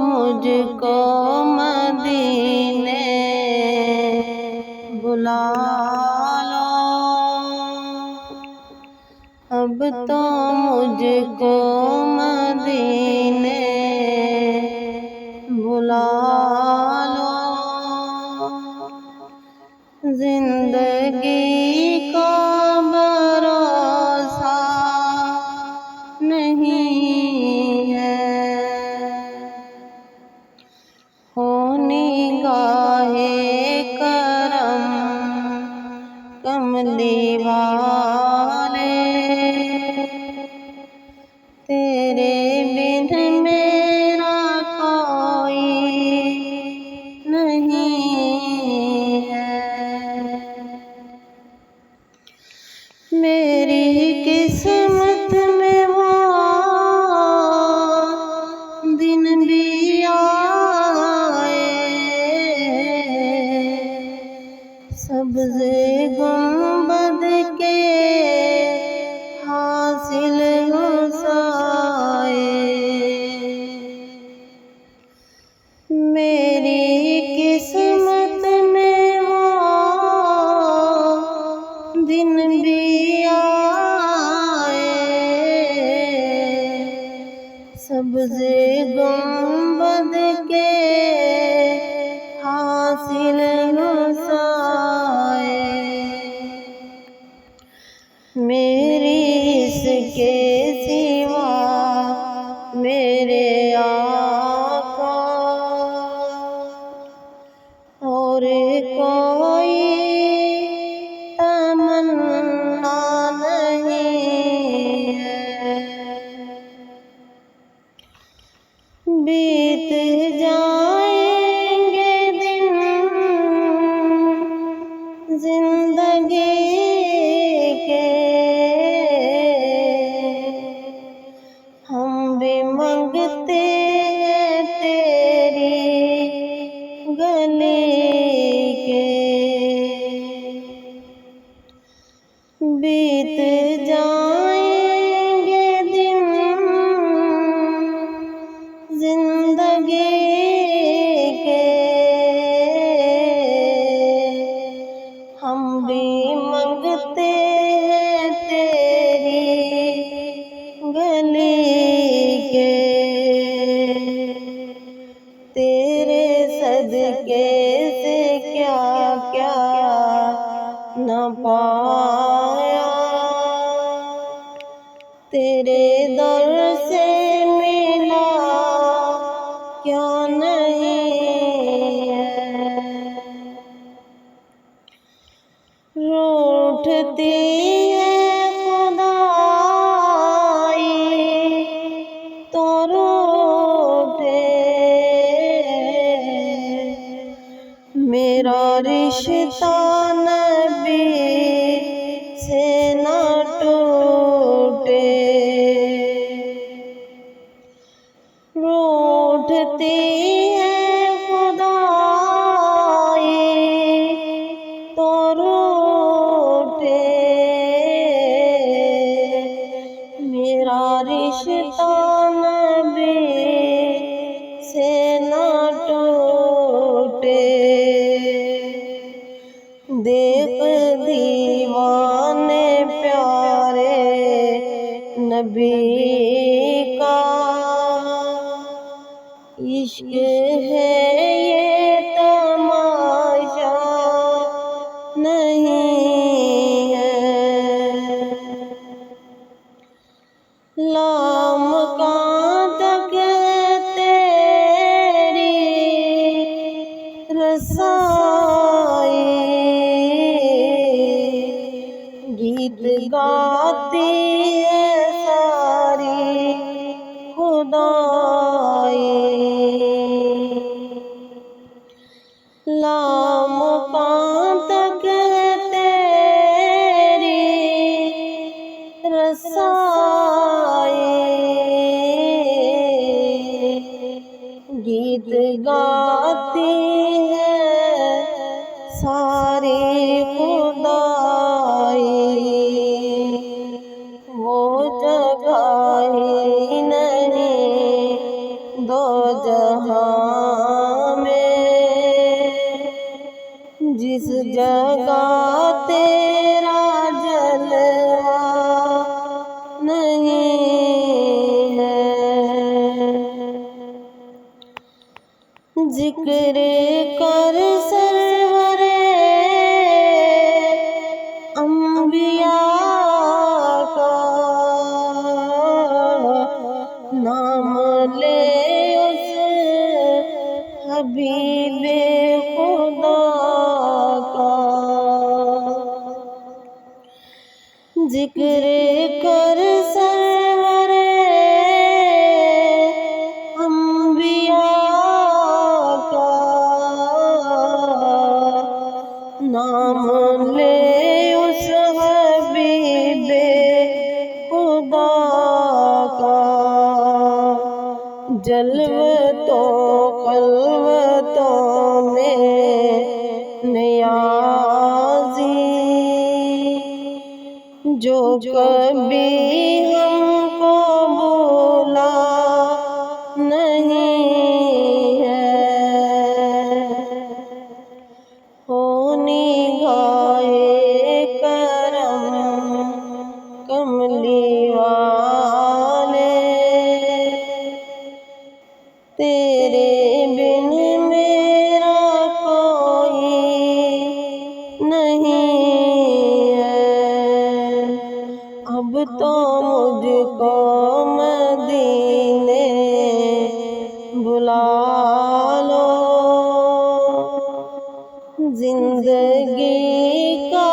मुझको मदीने बुला लो, अब तो मुझको मदीने बुला लो। जिंदगी का भरोसा नहीं है, हो निगाहे करम कमली वाले, तेरे बिन मेरा कोई नहीं है। मेरी किस्मत में वो दिन भी आए, सब्ज़े गुंबद के हासिल हो साए। मेरी किस्मत में वो दिन भी आए, सब्ज़े गुंबद के हासिल हो साए। मेरी इसके सिवा मेरे आका और कोई तमन्ना नहीं है। बीत जाएंगे दिन जिंदगी के, हम भी मांगते हैं तेरी गली के। बीत जाएंगे दिन जिंदगी के, हम भी मांगते हैं तेरी गली के। तेरे सदके से क्या क्या न पाया, तेरे दर से मिला क्या नहीं है। रूठती है खुदाई तो रूठे, मेरा रिश्ता नबी से न टूटे। रूठती है खुदाई तो रूठे, मेरा रिश्ता नबी से न टूटे। देख दीवाने प्यारे नबी का, इश्क है ये तमाशा नहीं है। लामकां तक तेरी रसाई, गीत गाती है सारी खुदाई। लामकां तक तेरी रसाई, गीत गाती है सारी खुदाई। वो जगह ही नहीं दो जहां में, जिस जगह तेरा जलवा नहीं है। जिक्र कर सरवरे अंबिया का, नाम ले उस हबीबे खुदा का। जिक्र कर सरवरे अंबिया का, नाम ले उस हबीबे खुदा का। जलवतों खलवतों में नियाज़ी, जो कभी हमको भूला नहीं है। हो निगाहे करम कमली वाले, तेरे बिन मेरा कोई नहीं है। अब तो मुझको मदीने बुला लो, जिंदगी का